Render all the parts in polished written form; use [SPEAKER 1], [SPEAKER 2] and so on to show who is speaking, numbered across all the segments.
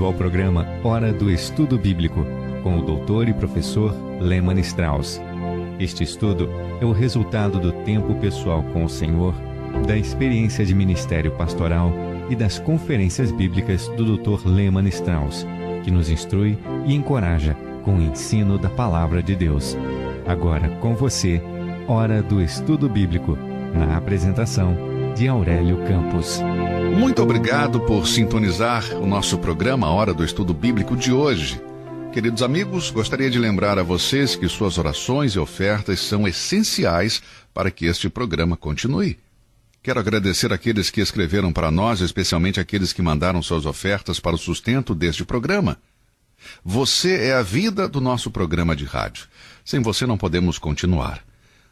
[SPEAKER 1] ao programa Hora do Estudo Bíblico, com o doutor e professor Lehmann Strauss. Este estudo é o resultado do tempo pessoal com o Senhor, da experiência de ministério pastoral e das conferências bíblicas do Dr. Lehmann Strauss, que nos instrui e encoraja com o ensino da Palavra de Deus. Agora com você, Hora do Estudo Bíblico, na apresentação de Aurélio Campos.
[SPEAKER 2] Muito obrigado por sintonizar o nosso programa Hora do Estudo Bíblico de hoje. Queridos amigos, gostaria de lembrar a vocês que suas orações e ofertas são essenciais para que este programa continue. Quero agradecer àqueles que escreveram para nós, especialmente aqueles que mandaram suas ofertas para o sustento deste programa. Você é a vida do nosso programa de rádio. Sem você não podemos continuar.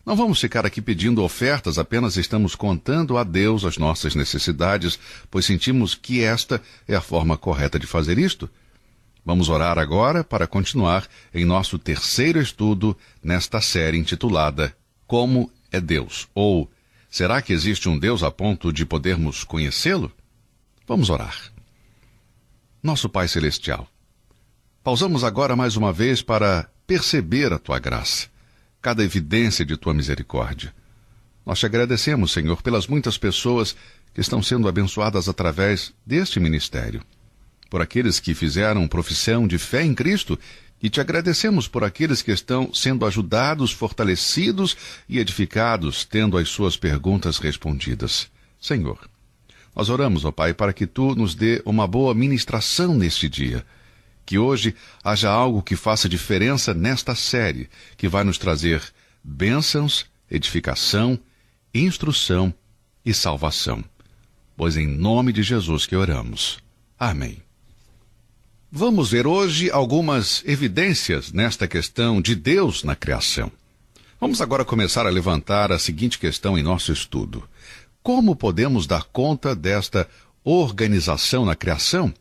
[SPEAKER 2] Não vamos ficar aqui pedindo ofertas, apenas estamos contando a Deus as nossas necessidades, pois sentimos que esta é a forma correta de fazer isto. Vamos orar agora para continuar em nosso terceiro estudo nesta série intitulada Como é Deus? Ou será que existe um Deus a ponto de podermos conhecê-lo? Vamos orar. Nosso Pai Celestial, pausamos agora mais uma vez para perceber a Tua graça, cada evidência de Tua misericórdia. Nós te agradecemos, Senhor, pelas muitas pessoas que estão sendo abençoadas através deste ministério. Por aqueles que fizeram profissão de fé em Cristo, e te agradecemos por aqueles que estão sendo ajudados, fortalecidos e edificados, tendo as suas perguntas respondidas. Senhor, nós oramos, ó Pai, para que Tu nos dê uma boa ministração neste dia. Que hoje haja algo que faça diferença nesta série, que vai nos trazer bênçãos, edificação, instrução e salvação. Pois em nome de Jesus que oramos. Amém. Vamos ver hoje algumas evidências nesta questão de Deus na criação. Vamos agora começar a levantar a seguinte questão em nosso estudo. Como podemos dar conta desta organização na criação?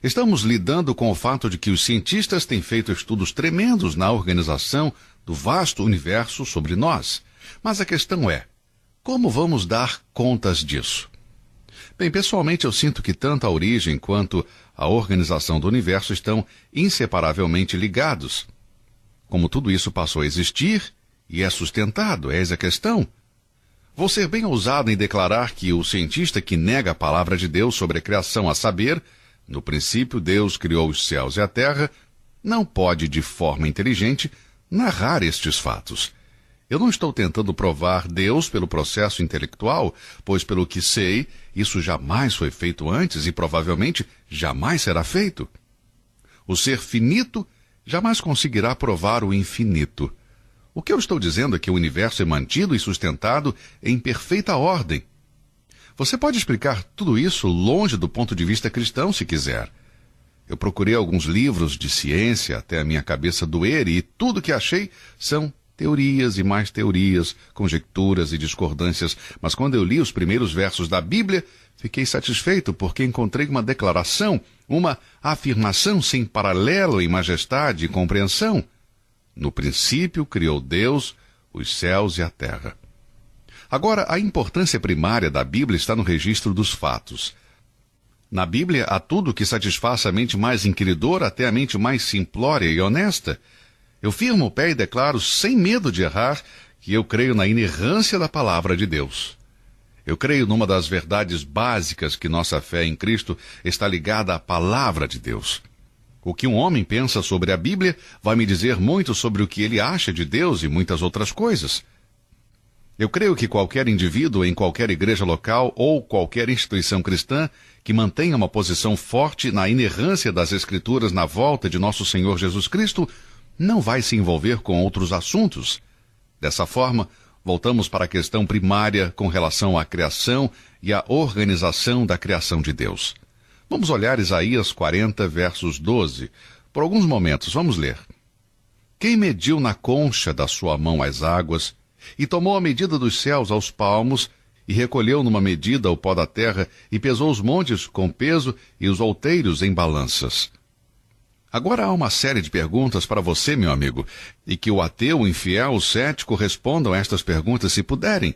[SPEAKER 2] Estamos lidando com o fato de que os cientistas têm feito estudos tremendos na organização do vasto universo sobre nós. Mas a questão é, como vamos dar contas disso? Bem, pessoalmente eu sinto que tanto a origem quanto a organização do universo estão inseparavelmente ligados. Como tudo isso passou a existir e é sustentado, eis a questão. Vou ser bem ousado em declarar que o cientista que nega a palavra de Deus sobre a criação, a saber, no princípio Deus criou os céus e a terra, não pode de forma inteligente narrar estes fatos. Eu não estou tentando provar Deus pelo processo intelectual, pois pelo que sei, isso jamais foi feito antes e provavelmente jamais será feito. O ser finito jamais conseguirá provar o infinito. O que eu estou dizendo é que o universo é mantido e sustentado em perfeita ordem. Você pode explicar tudo isso longe do ponto de vista cristão, se quiser. Eu procurei alguns livros de ciência até a minha cabeça doer e tudo que achei são teorias e mais teorias, conjecturas e discordâncias. Mas quando eu li os primeiros versos da Bíblia, fiquei satisfeito porque encontrei uma declaração, uma afirmação sem paralelo em majestade e compreensão. No princípio criou Deus os céus e a terra. Agora, a importância primária da Bíblia está no registro dos fatos. Na Bíblia há tudo que satisfaça a mente mais inquiridora até a mente mais simplória e honesta. Eu firmo o pé e declaro, sem medo de errar, que eu creio na inerrância da palavra de Deus. Eu creio numa das verdades básicas que nossa fé em Cristo está ligada à palavra de Deus. O que um homem pensa sobre a Bíblia vai me dizer muito sobre o que ele acha de Deus e muitas outras coisas. Eu creio que qualquer indivíduo em qualquer igreja local ou qualquer instituição cristã que mantenha uma posição forte na inerrância das Escrituras na volta de nosso Senhor Jesus Cristo não vai se envolver com outros assuntos. Dessa forma, voltamos para a questão primária com relação à criação e à organização da criação de Deus. Vamos olhar Isaías 40, versos 12. Por alguns momentos, vamos ler. Quem mediu na concha da sua mão as águas, e tomou a medida dos céus aos palmos, e recolheu numa medida o pó da terra, e pesou os montes com peso, e os outeiros em balanças. Agora há uma série de perguntas para você, meu amigo, e que o ateu, o infiel, o cético respondam a estas perguntas se puderem.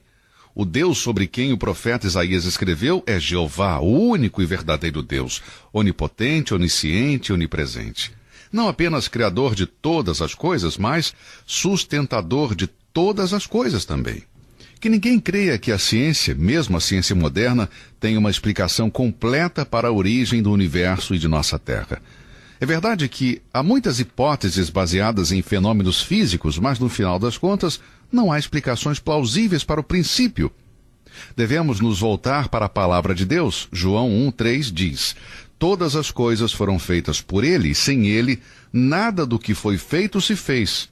[SPEAKER 2] o Deus sobre quem o profeta Isaías escreveu é Jeová, o único e verdadeiro Deus, onipotente, onisciente e onipresente. Não apenas criador de todas as coisas, mas sustentador de todas as coisas também. Que ninguém creia que a ciência, mesmo a ciência moderna, tem uma explicação completa para a origem do universo e de nossa Terra. É verdade que há muitas hipóteses baseadas em fenômenos físicos, mas no final das contas, não há explicações plausíveis para o princípio. Devemos nos voltar para a palavra de Deus. João 1,3 diz: todas as coisas foram feitas por ele, e sem ele, nada do que foi feito se fez.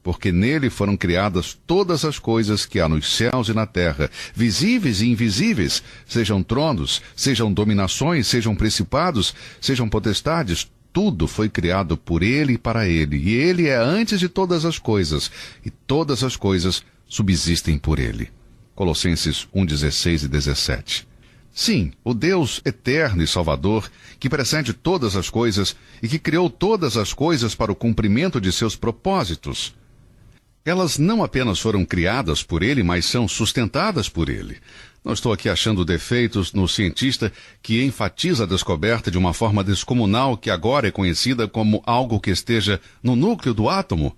[SPEAKER 2] Porque nele foram criadas todas as coisas que há nos céus e na terra, visíveis e invisíveis, sejam tronos, sejam dominações, sejam principados, sejam potestades, tudo foi criado por ele e para ele, e ele é antes de todas as coisas, e todas as coisas subsistem por ele. Colossenses 1:16 e 17. Sim, o Deus eterno e salvador, que precede todas as coisas e que criou todas as coisas para o cumprimento de seus propósitos. Elas não apenas foram criadas por ele, mas são sustentadas por ele. Não estou aqui achando defeitos no cientista que enfatiza a descoberta de uma forma descomunal que agora é conhecida como algo que esteja no núcleo do átomo.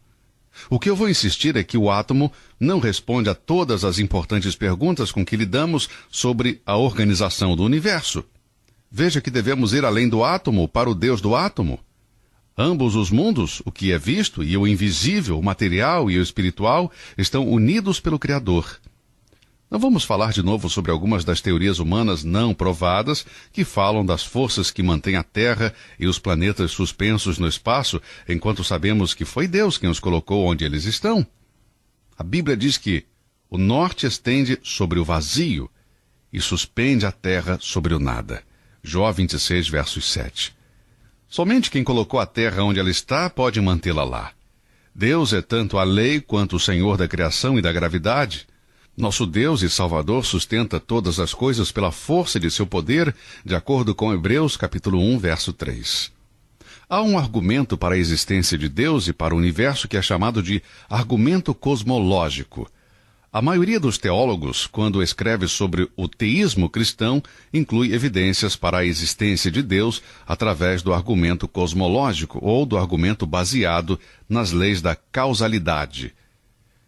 [SPEAKER 2] O que eu vou insistir é que o átomo não responde a todas as importantes perguntas com que lidamos sobre a organização do universo. Veja que devemos ir além do átomo para o Deus do átomo. Ambos os mundos, o que é visto e o invisível, o material e o espiritual, estão unidos pelo Criador. Não vamos falar de novo sobre algumas das teorias humanas não provadas que falam das forças que mantêm a Terra e os planetas suspensos no espaço, enquanto sabemos que foi Deus quem os colocou onde eles estão. A Bíblia diz que o norte estende sobre o vazio e suspende a terra sobre o nada. Jó 26, versos 7. Somente quem colocou a terra onde ela está pode mantê-la lá. Deus é tanto a lei quanto o Senhor da criação e da gravidade. Nosso Deus e Salvador sustenta todas as coisas pela força de seu poder, de acordo com Hebreus capítulo 1, verso 3. Há um argumento para a existência de Deus e para o universo que é chamado de argumento cosmológico. A maioria dos teólogos, quando escreve sobre o teísmo cristão, inclui evidências para a existência de Deus através do argumento cosmológico ou do argumento baseado nas leis da causalidade.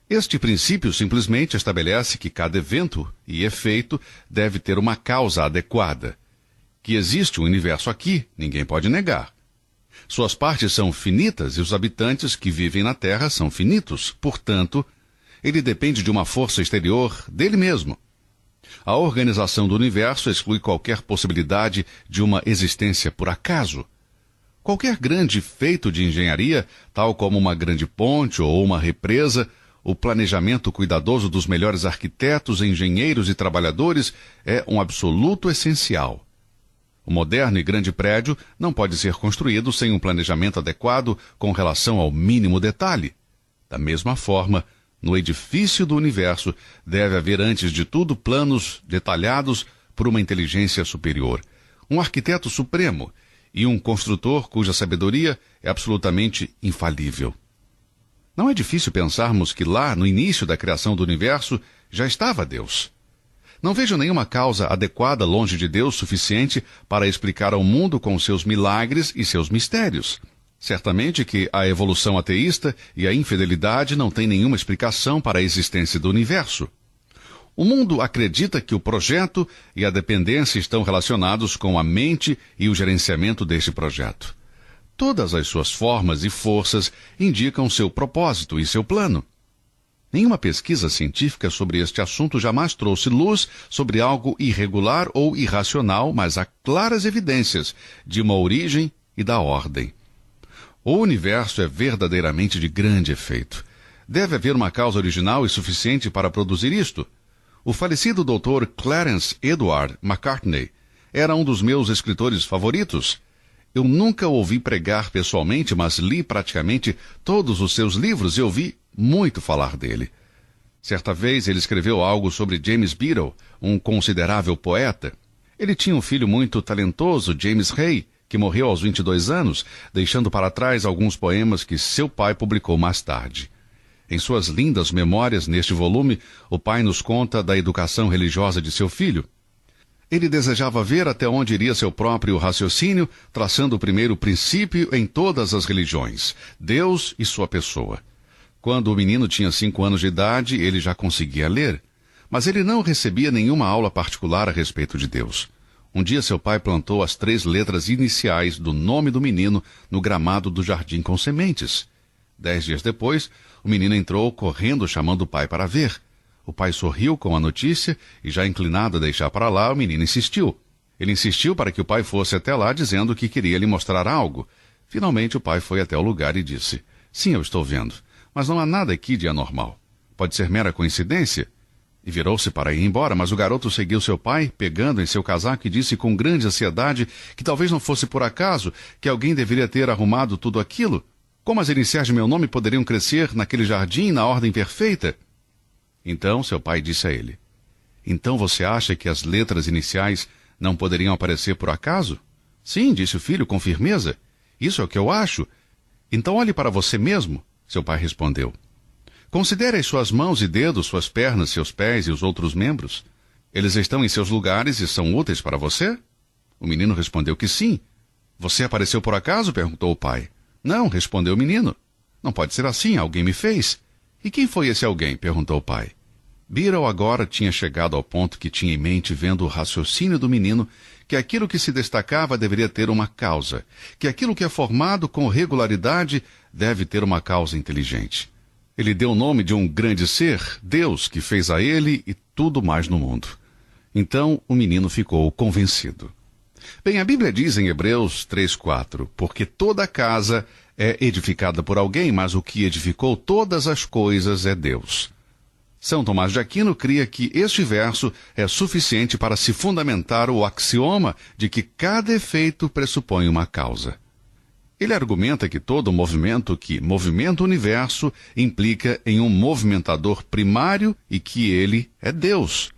[SPEAKER 2] Este princípio simplesmente estabelece que cada evento e efeito deve ter uma causa adequada. Que existe um universo aqui, ninguém pode negar. Suas partes são finitas e os habitantes que vivem na Terra são finitos. Portanto, ele depende de uma força exterior dele mesmo. A organização do universo exclui qualquer possibilidade de uma existência por acaso. Qualquer grande feito de engenharia, tal como uma grande ponte ou uma represa, o planejamento cuidadoso dos melhores arquitetos, engenheiros e trabalhadores é um absoluto essencial. O moderno e grande prédio não pode ser construído sem um planejamento adequado com relação ao mínimo detalhe. Da mesma forma, no edifício do universo deve haver antes de tudo planos detalhados por uma inteligência superior, um arquiteto supremo e um construtor cuja sabedoria é absolutamente infalível. Não é difícil pensarmos que lá, no início da criação do universo, já estava Deus. Não vejo nenhuma causa adequada longe de Deus suficiente para explicar ao mundo com seus milagres e seus mistérios. Certamente que a evolução ateísta e a infidelidade não têm nenhuma explicação para a existência do universo. O mundo acredita que o projeto e a dependência estão relacionados com a mente e o gerenciamento deste projeto. Todas as suas formas e forças indicam seu propósito e seu plano. Nenhuma pesquisa científica sobre este assunto jamais trouxe luz sobre algo irregular ou irracional, mas há claras evidências de uma origem e da ordem. O universo é verdadeiramente de grande efeito. Deve haver uma causa original e suficiente para produzir isto. O falecido Dr. Clarence Edward Macartney era um dos meus escritores favoritos. Eu nunca o ouvi pregar pessoalmente, mas li praticamente todos os seus livros e ouvi muito falar dele. Certa vez ele escreveu algo sobre James Beadle, um considerável poeta. Ele tinha um filho muito talentoso, James Hay, que morreu aos 22 anos, deixando para trás alguns poemas que seu pai publicou mais tarde. Em suas lindas memórias neste volume, o pai nos conta da educação religiosa de seu filho. Ele desejava ver até onde iria seu próprio raciocínio, traçando o primeiro princípio em todas as religiões: Deus e sua pessoa. Quando o menino tinha 5 anos de idade, ele já conseguia ler, mas ele não recebia nenhuma aula particular a respeito de Deus. Um dia seu pai plantou as 3 letras iniciais do nome do menino no gramado do jardim com sementes. 10 dias depois, o menino entrou correndo chamando o pai para ver. O pai sorriu com a notícia e, já inclinado a deixar para lá, o menino insistiu. Ele insistiu para que o pai fosse até lá, dizendo que queria lhe mostrar algo. Finalmente o pai foi até o lugar e disse: "Sim, eu estou vendo, mas não há nada aqui de anormal. Pode ser mera coincidência?" E virou-se para ir embora, mas o garoto seguiu seu pai, pegando em seu casaco, e disse com grande ansiedade que talvez não fosse por acaso, que alguém deveria ter arrumado tudo aquilo. Como as iniciais de meu nome poderiam crescer naquele jardim na ordem perfeita? Então seu pai disse a ele: "Então você acha que as letras iniciais não poderiam aparecer por acaso?" "Sim", disse o filho com firmeza. "Isso é o que eu acho." "Então olhe para você mesmo", seu pai respondeu. "Considere as suas mãos e dedos, suas pernas, seus pés e os outros membros. Eles estão em seus lugares e são úteis para você?" O menino respondeu que sim. "Você apareceu por acaso?" perguntou o pai. "Não", respondeu o menino. "Não pode ser assim, alguém me fez." "E quem foi esse alguém?" perguntou o pai. Beryl agora tinha chegado ao ponto que tinha em mente, vendo o raciocínio do menino, que aquilo que se destacava deveria ter uma causa, que aquilo que é formado com regularidade deve ter uma causa inteligente. Ele deu o nome de um grande ser, Deus, que fez a ele e tudo mais no mundo. Então o menino ficou convencido. Bem, a Bíblia diz em Hebreus 3:4, porque toda casa é edificada por alguém, mas o que edificou todas as coisas é Deus. São Tomás de Aquino cria que este verso é suficiente para se fundamentar o axioma de que cada efeito pressupõe uma causa. Ele argumenta que todo movimento que movimenta o universo implica em um movimentador primário e que ele é Deus.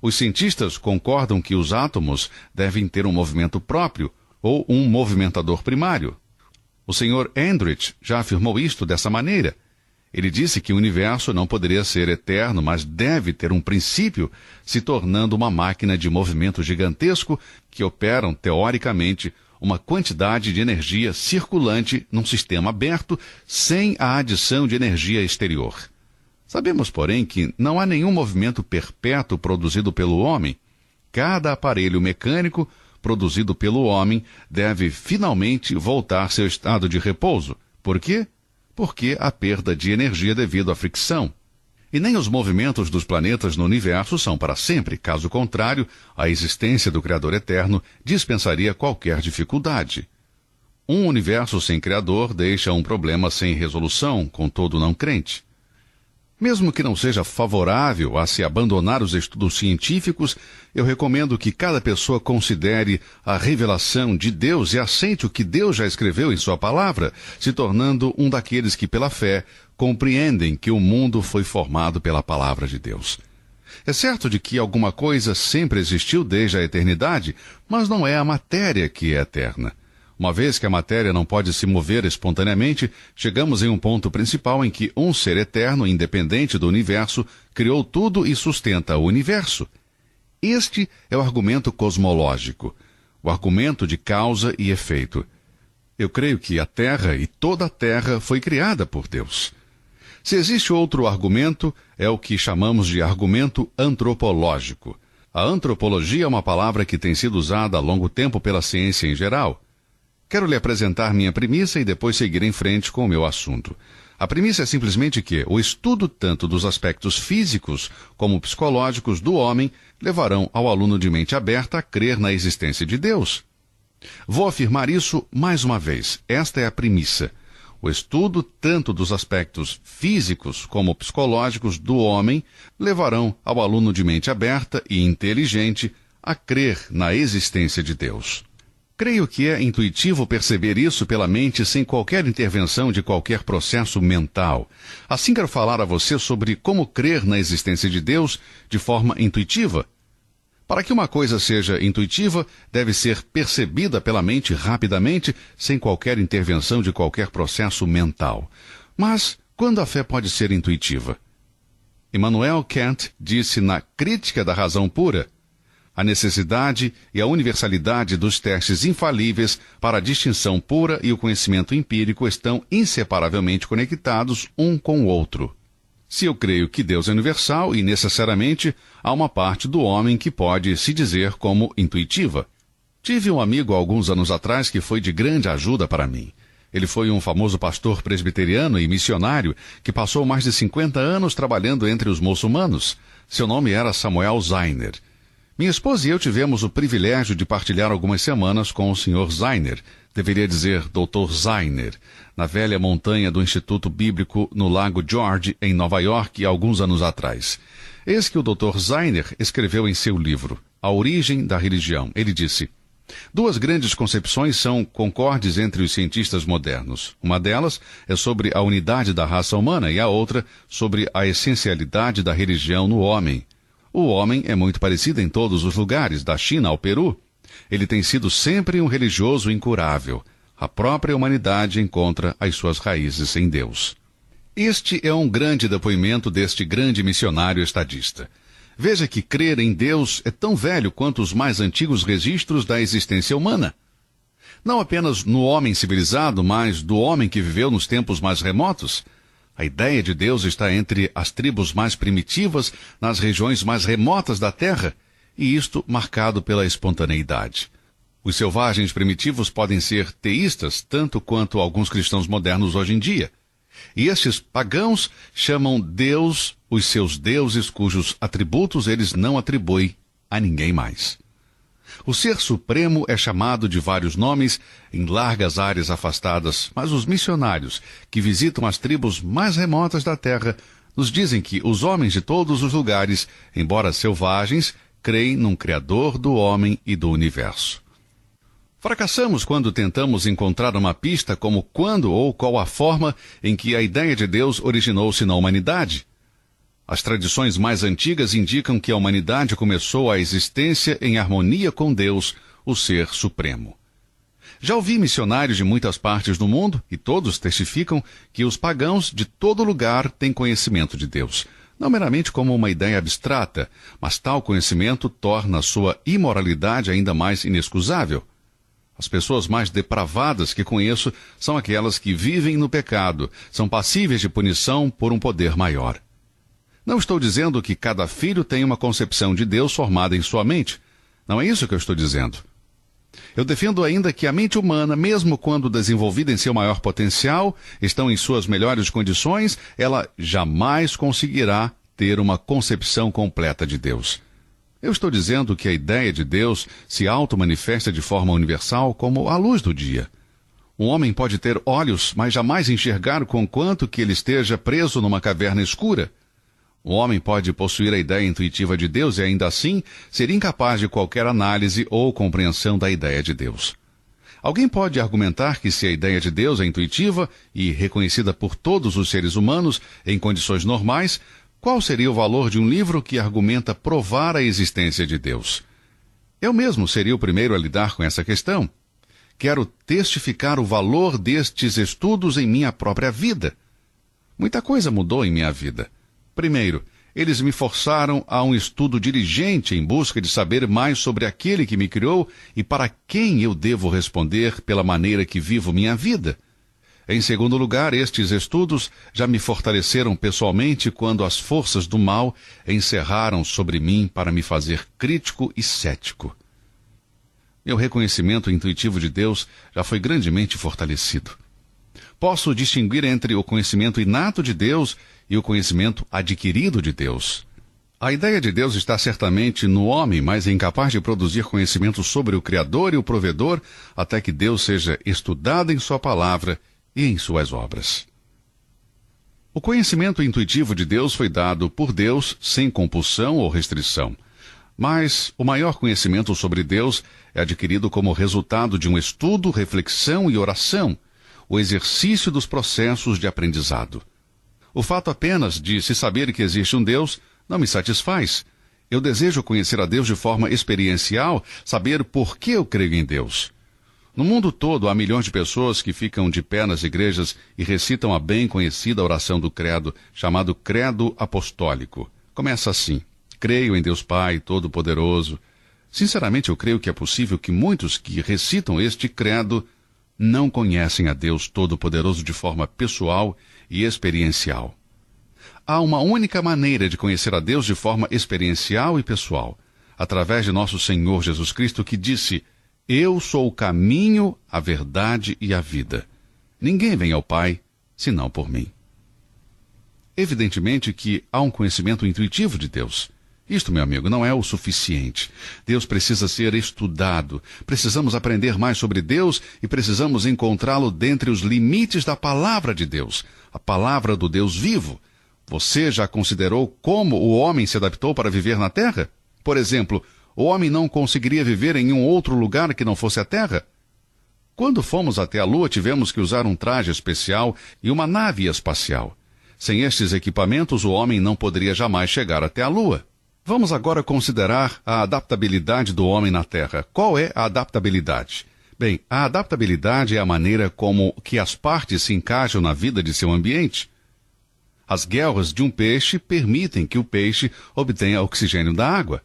[SPEAKER 2] Os cientistas concordam que os átomos devem ter um movimento próprio ou um movimentador primário. O Sr. Eldridge já afirmou isto dessa maneira. Ele disse que o universo não poderia ser eterno, mas deve ter um princípio, se tornando uma máquina de movimento gigantesco que operam, teoricamente, uma quantidade de energia circulante num sistema aberto, sem a adição de energia exterior. Sabemos, porém, que não há nenhum movimento perpétuo produzido pelo homem. Cada aparelho mecânico produzido pelo homem deve finalmente voltar seu estado de repouso. Por quê? Porque há perda de energia devido à fricção. E nem os movimentos dos planetas no universo são para sempre. Caso contrário, a existência do Criador eterno dispensaria qualquer dificuldade. Um universo sem Criador deixa um problema sem resolução, com todo não crente. Mesmo que não seja favorável a se abandonar os estudos científicos, eu recomendo que cada pessoa considere a revelação de Deus e aceite o que Deus já escreveu em sua palavra, se tornando um daqueles que, pela fé, compreendem que o mundo foi formado pela palavra de Deus. É certo de que alguma coisa sempre existiu desde a eternidade, mas não é a matéria que é eterna. Uma vez que a matéria não pode se mover espontaneamente, chegamos em um ponto principal em que um ser eterno, independente do universo, criou tudo e sustenta o universo. Este é o argumento cosmológico, o argumento de causa e efeito. Eu creio que a Terra e toda a Terra foi criada por Deus. Se existe outro argumento, é o que chamamos de argumento antropológico. A antropologia é uma palavra que tem sido usada há longo tempo pela ciência em geral. Quero lhe apresentar minha premissa e depois seguir em frente com o meu assunto. A premissa é simplesmente que o estudo tanto dos aspectos físicos como psicológicos do homem levarão ao aluno de mente aberta a crer na existência de Deus. Vou afirmar isso mais uma vez. Esta é a premissa. O estudo tanto dos aspectos físicos como psicológicos do homem levarão ao aluno de mente aberta e inteligente a crer na existência de Deus. Creio que é intuitivo perceber isso pela mente sem qualquer intervenção de qualquer processo mental. Assim quero falar a você sobre como crer na existência de Deus de forma intuitiva. Para que uma coisa seja intuitiva, deve ser percebida pela mente rapidamente, sem qualquer intervenção de qualquer processo mental. Mas quando a fé pode ser intuitiva? Immanuel Kant disse na Crítica da Razão Pura: a necessidade e a universalidade dos testes infalíveis para a distinção pura e o conhecimento empírico estão inseparavelmente conectados um com o outro. Se eu creio que Deus é universal e necessariamente há uma parte do homem que pode se dizer como intuitiva. Tive um amigo há alguns anos atrás que foi de grande ajuda para mim. Ele foi um famoso pastor presbiteriano e missionário que passou mais de 50 anos trabalhando entre os muçulmanos. Seu nome era Samuel Zeiner. Minha esposa e eu tivemos o privilégio de partilhar algumas semanas com o Sr. Zeiner, deveria dizer Dr. Zeiner, na velha montanha do Instituto Bíblico no Lago George, em Nova York, alguns anos atrás. Eis que o Dr. Zeiner escreveu em seu livro, A Origem da Religião. Ele disse: duas grandes concepções são concordes entre os cientistas modernos. Uma delas é sobre a unidade da raça humana e a outra sobre a essencialidade da religião no homem. O homem é muito parecido em todos os lugares, da China ao Peru. Ele tem sido sempre um religioso incurável. A própria humanidade encontra as suas raízes em Deus. Este é um grande depoimento deste grande missionário estadista. Veja que crer em Deus é tão velho quanto os mais antigos registros da existência humana. Não apenas no homem civilizado, mas do homem que viveu nos tempos mais remotos. A ideia de Deus está entre as tribos mais primitivas, nas regiões mais remotas da Terra, e isto marcado pela espontaneidade. Os selvagens primitivos podem ser teístas, tanto quanto alguns cristãos modernos hoje em dia. E estes pagãos chamam Deus os seus deuses cujos atributos eles não atribuem a ninguém mais. O Ser Supremo é chamado de vários nomes em largas áreas afastadas, mas os missionários que visitam as tribos mais remotas da Terra nos dizem que os homens de todos os lugares, embora selvagens, creem num Criador do homem e do universo. Fracassamos quando tentamos encontrar uma pista como quando ou qual a forma em que a ideia de Deus originou-se na humanidade. As tradições mais antigas indicam que a humanidade começou a existência em harmonia com Deus, o Ser Supremo. Já ouvi missionários de muitas partes do mundo, e todos testificam que os pagãos de todo lugar têm conhecimento de Deus. Não meramente como uma ideia abstrata, mas tal conhecimento torna a sua imoralidade ainda mais inexcusável. As pessoas mais depravadas que conheço são aquelas que vivem no pecado, são passíveis de punição por um poder maior. Não estou dizendo que cada filho tem uma concepção de Deus formada em sua mente. Não é isso que eu estou dizendo. Eu defendo ainda que a mente humana, mesmo quando desenvolvida em seu maior potencial, estão em suas melhores condições, ela jamais conseguirá ter uma concepção completa de Deus. Eu estou dizendo que a ideia de Deus se auto-manifesta de forma universal como a luz do dia. Um homem pode ter olhos, mas jamais enxergar conquanto que ele esteja preso numa caverna escura. O homem pode possuir a ideia intuitiva de Deus e ainda assim ser incapaz de qualquer análise ou compreensão da ideia de Deus. Alguém pode argumentar que se a ideia de Deus é intuitiva e reconhecida por todos os seres humanos em condições normais, qual seria o valor de um livro que argumenta provar a existência de Deus? Eu mesmo seria o primeiro a lidar com essa questão. Quero testificar o valor destes estudos em minha própria vida. Muita coisa mudou em minha vida. Primeiro, eles me forçaram a um estudo diligente em busca de saber mais sobre aquele que me criou e para quem eu devo responder pela maneira que vivo minha vida. Em segundo lugar, estes estudos já me fortaleceram pessoalmente quando as forças do mal encerraram sobre mim para me fazer crítico e cético. Meu reconhecimento intuitivo de Deus já foi grandemente fortalecido. Posso distinguir entre o conhecimento inato de Deus e o conhecimento adquirido de Deus. A ideia de Deus está certamente no homem, mas é incapaz de produzir conhecimento sobre o Criador e o Provedor até que Deus seja estudado em sua palavra e em suas obras. O conhecimento intuitivo de Deus foi dado por Deus sem compulsão ou restrição. Mas o maior conhecimento sobre Deus é adquirido como resultado de um estudo, reflexão e oração, o exercício dos processos de aprendizado. O fato apenas de se saber que existe um Deus não me satisfaz. Eu desejo conhecer a Deus de forma experiencial, saber por que eu creio em Deus. No mundo todo, há milhões de pessoas que ficam de pé nas igrejas e recitam a bem conhecida oração do credo, chamado Credo Apostólico. Começa assim: creio em Deus Pai Todo-Poderoso. Sinceramente, eu creio que é possível que muitos que recitam este credo não conhecem a Deus Todo-Poderoso de forma pessoal e experiencial. Há uma única maneira de conhecer a Deus de forma experiencial e pessoal, através de nosso Senhor Jesus Cristo, que disse: eu sou o caminho, a verdade e a vida. Ninguém vem ao Pai, senão por mim. Evidentemente que há um conhecimento intuitivo de Deus. Isto, meu amigo, não é o suficiente. Deus precisa ser estudado. Precisamos aprender mais sobre Deus e precisamos encontrá-lo dentre os limites da palavra de Deus, a palavra do Deus vivo. Você já considerou como o homem se adaptou para viver na Terra? Por exemplo, o homem não conseguiria viver em um outro lugar que não fosse a Terra? Quando fomos até a Lua, tivemos que usar um traje especial e uma nave espacial. Sem estes equipamentos, o homem não poderia jamais chegar até a Lua. Vamos agora considerar a adaptabilidade do homem na Terra. Qual é a adaptabilidade? Bem, a adaptabilidade é a maneira como que as partes se encaixam na vida de seu ambiente. As guelras de um peixe permitem que o peixe obtenha oxigênio da água.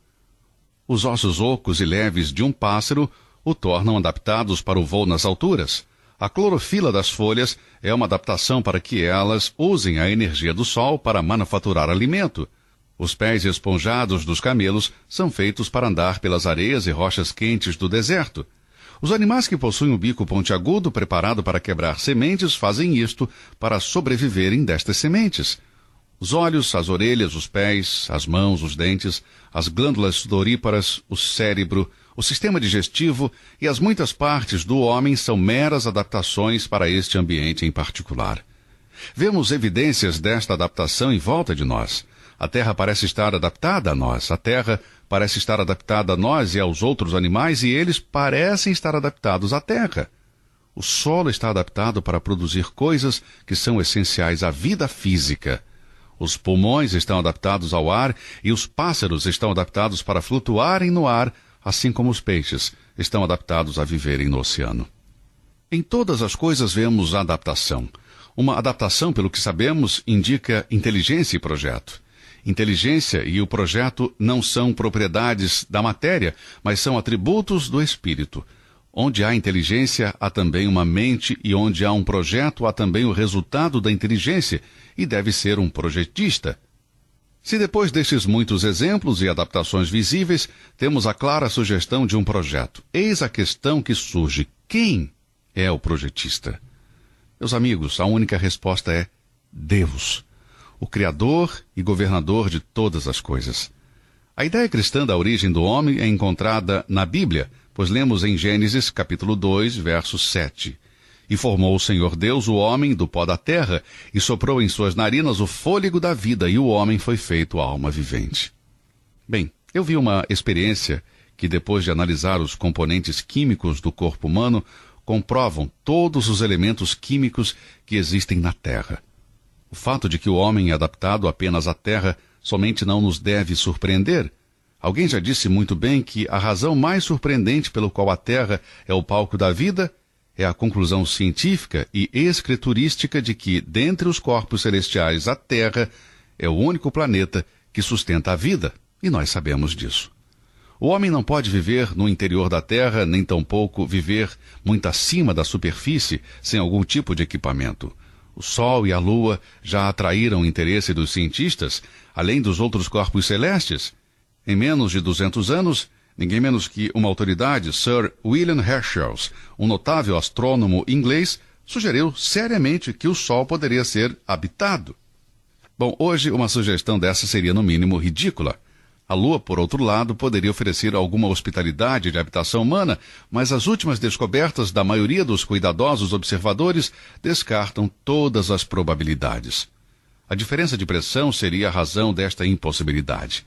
[SPEAKER 2] Os ossos ocos e leves de um pássaro o tornam adaptados para o voo nas alturas. A clorofila das folhas é uma adaptação para que elas usem a energia do sol para manufaturar alimento. Os pés esponjados dos camelos são feitos para andar pelas areias e rochas quentes do deserto. Os animais que possuem o bico pontiagudo preparado para quebrar sementes fazem isto para sobreviverem destas sementes. Os olhos, as orelhas, os pés, as mãos, os dentes, as glândulas sudoríparas, o cérebro, o sistema digestivo e as muitas partes do homem são meras adaptações para este ambiente em particular. Vemos evidências desta adaptação em volta de nós. A Terra parece estar adaptada a nós. A Terra parece estar adaptada a nós e aos outros animais, e eles parecem estar adaptados à Terra. O solo está adaptado para produzir coisas que são essenciais à vida física. Os pulmões estão adaptados ao ar e os pássaros estão adaptados para flutuarem no ar, assim como os peixes estão adaptados a viverem no oceano. Em todas as coisas vemos adaptação. Uma adaptação, pelo que sabemos, indica inteligência e projeto. Inteligência e o projeto não são propriedades da matéria, mas são atributos do espírito. Onde há inteligência, há também uma mente, e onde há um projeto, há também o resultado da inteligência, e deve ser um projetista. Se depois destes muitos exemplos e adaptações visíveis, temos a clara sugestão de um projeto, eis a questão que surge: quem é o projetista? Meus amigos, a única resposta é Deus, o Criador e governador de todas as coisas. A ideia cristã da origem do homem é encontrada na Bíblia, pois lemos em Gênesis capítulo 2, verso 7. E formou o Senhor Deus o homem do pó da terra, e soprou em suas narinas o fôlego da vida, e o homem foi feito alma vivente. Bem, eu vi uma experiência que, depois de analisar os componentes químicos do corpo humano, comprovam todos os elementos químicos que existem na Terra. O fato de que o homem é adaptado apenas à Terra somente não nos deve surpreender. Alguém já disse muito bem que a razão mais surpreendente pelo qual a Terra é o palco da vida é a conclusão científica e escriturística de que, dentre os corpos celestiais, a Terra é o único planeta que sustenta a vida, e nós sabemos disso. O homem não pode viver no interior da Terra, nem tampouco viver muito acima da superfície, sem algum tipo de equipamento. O Sol e a Lua já atraíram o interesse dos cientistas, além dos outros corpos celestes. Em menos de 200 anos, ninguém menos que uma autoridade, Sir William Herschel, um notável astrônomo inglês, sugeriu seriamente que o Sol poderia ser habitado. Bom, hoje uma sugestão dessa seria no mínimo ridícula. A Lua, por outro lado, poderia oferecer alguma hospitalidade de habitação humana, mas as últimas descobertas da maioria dos cuidadosos observadores descartam todas as probabilidades. A diferença de pressão seria a razão desta impossibilidade.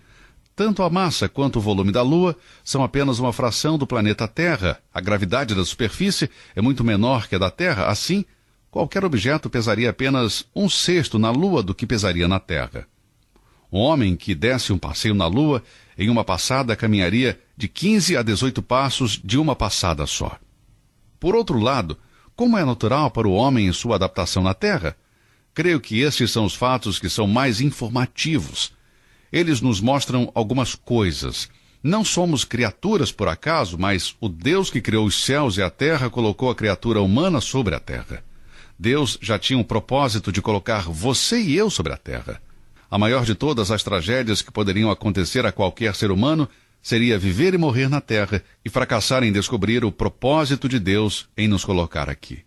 [SPEAKER 2] Tanto a massa quanto o volume da Lua são apenas uma fração do planeta Terra. A gravidade da superfície é muito menor que a da Terra. Assim, qualquer objeto pesaria apenas 1/6 na Lua do que pesaria na Terra. Um homem que desse um passeio na Lua, em uma passada caminharia de 15 a 18 passos de uma passada só. Por outro lado, como é natural para o homem em sua adaptação na Terra? Creio que estes são os fatos que são mais informativos. Eles nos mostram algumas coisas. Não somos criaturas por acaso, mas o Deus que criou os céus e a terra colocou a criatura humana sobre a terra. Deus já tinha um propósito de colocar você e eu sobre a terra. A maior de todas as tragédias que poderiam acontecer a qualquer ser humano seria viver e morrer na terra e fracassar em descobrir o propósito de Deus em nos colocar aqui.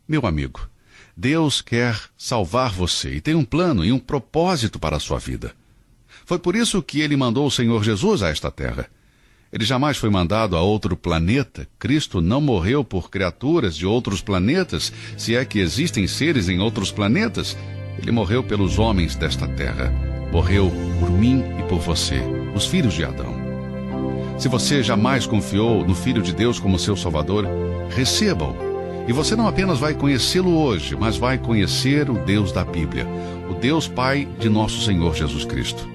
[SPEAKER 2] Meu amigo, Deus quer salvar você e tem um plano e um propósito para a sua vida. Foi por isso que ele mandou o Senhor Jesus a esta terra. Ele jamais foi mandado a outro planeta. Cristo não morreu por criaturas de outros planetas, se é que existem seres em outros planetas. Ele morreu pelos homens desta terra. Morreu por mim e por você, os filhos de Adão. Se você jamais confiou no Filho de Deus como seu Salvador, receba-o. E você não apenas vai conhecê-lo hoje, mas vai conhecer o Deus da Bíblia, o Deus Pai de nosso Senhor Jesus Cristo.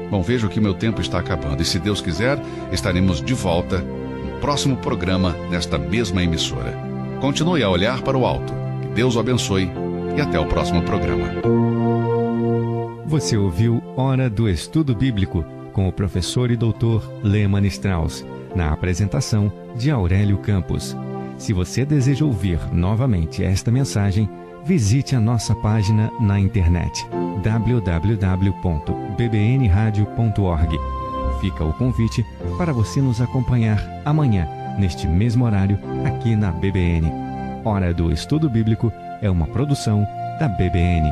[SPEAKER 2] Bom, vejo que meu tempo está acabando e, se Deus quiser, estaremos de volta no próximo programa nesta mesma emissora. Continue a olhar para o alto. Que Deus o abençoe e até o próximo programa.
[SPEAKER 1] Você ouviu Hora do Estudo Bíblico com o professor e doutor Lehmann Strauss, na apresentação de Aurélio Campos. Se você deseja ouvir novamente esta mensagem, visite a nossa página na internet www.bbnradio.org. Fica o convite para você nos acompanhar amanhã, neste mesmo horário, aqui na BBN. Hora do Estudo Bíblico é uma produção da BBN.